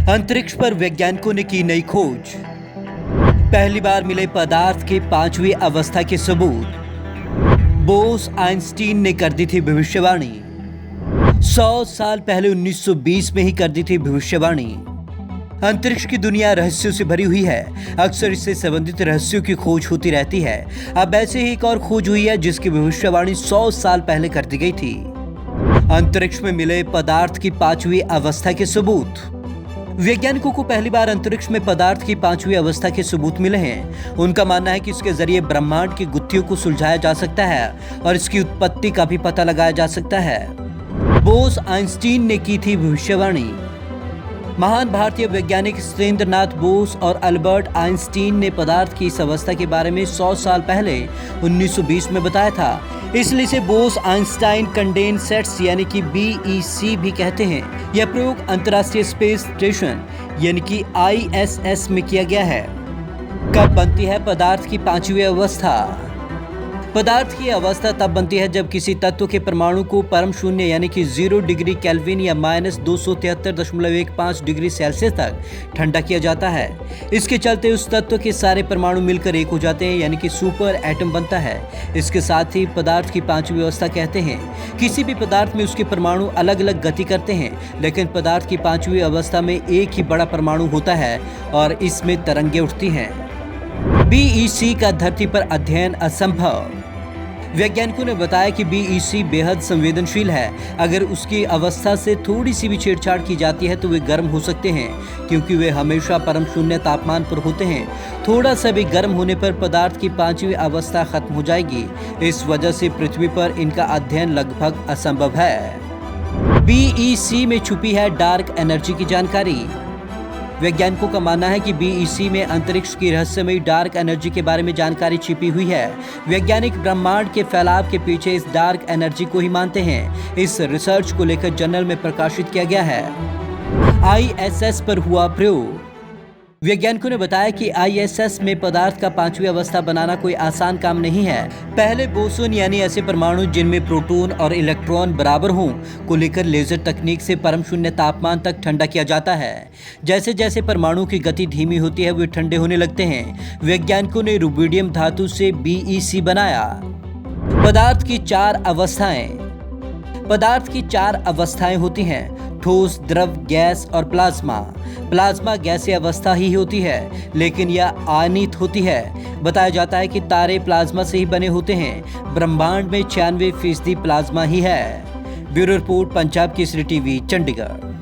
अंतरिक्ष पर वैज्ञानिकों ने की नई खोज। पहली बार मिले पदार्थ के पांचवी अवस्था के सबूत। बोस आइंस्टीन ने कर दी थी भविष्यवाणी। 100 साल पहले 1920 में ही कर दी थी भविष्यवाणी। अंतरिक्ष की दुनिया रहस्यों से भरी हुई है। अक्सर इससे संबंधित रहस्यों की खोज होती रहती है। अब ऐसे ही एक और खोज हुई है जिसकी भविष्यवाणी 100 साल पहले कर दी गई थी। अंतरिक्ष में मिले पदार्थ की पांचवी अवस्था के सबूत। वैज्ञानिकों को पहली बार अंतरिक्ष में पदार्थ की पांचवी अवस्था के सबूत मिले हैं। उनका मानना है कि इसके जरिए ब्रह्मांड की गुत्थियों को सुलझाया जा सकता है और इसकी उत्पत्ति का भी पता लगाया जा सकता है। बोस आइंस्टीन ने की थी भविष्यवाणी। महान भारतीय वैज्ञानिक सत्येंद्र नाथ बोस और अल्बर्ट आइंस्टीन ने पदार्थ की इस अवस्था के बारे में 100 साल पहले 1920 में बताया था। इसलिए इसे बोस आइंस्टाइन कंडेंसेट्स यानी कि BEC भी कहते हैं। यह प्रयोग अंतर्राष्ट्रीय स्पेस स्टेशन यानी कि ISS में किया गया है। कब बनती है पदार्थ की पांचवी अवस्था? पदार्थ की अवस्था तब बनती है जब किसी तत्व के परमाणु को परम शून्य यानी कि 0 डिग्री केल्विन या -273.15 डिग्री सेल्सियस तक ठंडा किया जाता है। इसके चलते उस तत्व के सारे परमाणु मिलकर एक हो जाते हैं यानी कि सुपर एटम बनता है। इसके साथ ही पदार्थ की पांचवी अवस्था कहते हैं। किसी भी पदार्थ में उसके परमाणु अलग अलग गति करते हैं, लेकिन पदार्थ की पांचवी अवस्था में एक ही बड़ा परमाणु होता है और इसमें तरंगें उठती हैं। BEC का धरती पर अध्ययन असंभव। वैज्ञानिकों ने बताया कि BEC बेहद संवेदनशील है। अगर उसकी अवस्था से थोड़ी सी भी छेड़छाड़ की जाती है तो वे गर्म हो सकते हैं, क्योंकि वे हमेशा परम शून्य तापमान पर होते हैं। थोड़ा सा भी गर्म होने पर पदार्थ की पांचवी अवस्था खत्म हो जाएगी। इस वजह से पृथ्वी पर इनका अध्ययन लगभग असंभव है। BEC में छुपी है डार्क एनर्जी की जानकारी। वैज्ञानिकों का मानना है कि BEC में अंतरिक्ष की रहस्यमयी डार्क एनर्जी के बारे में जानकारी छिपी हुई है। वैज्ञानिक ब्रह्मांड के फैलाव के पीछे इस डार्क एनर्जी को ही मानते हैं। इस रिसर्च को लेकर जर्नल में प्रकाशित किया गया है। ISS पर हुआ प्रयोग। वैज्ञानिकों ने बताया कि ISS में पदार्थ का पांचवी अवस्था बनाना कोई आसान काम नहीं है। पहले बोसोन यानी ऐसे परमाणु जिनमें प्रोटॉन और इलेक्ट्रॉन बराबर हों को लेकर लेजर तकनीक से परम शून्य तापमान तक ठंडा किया जाता है। जैसे जैसे परमाणु की गति धीमी होती है वे ठंडे होने लगते हैं। वैज्ञानिकों ने रुबिडियम धातु से BEC बनाया। पदार्थ की चार अवस्थाएं। पदार्थ की चार अवस्थाएं होती हैं: ठोस, द्रव, गैस और प्लाज्मा। प्लाज्मा गैसीय अवस्था ही होती है, लेकिन यह आयनित होती है। बताया जाता है कि तारे प्लाज्मा से ही बने होते हैं। ब्रह्मांड में 96% प्लाज्मा ही है। Bureau report, Punjab Kesari TV, Chandigarh.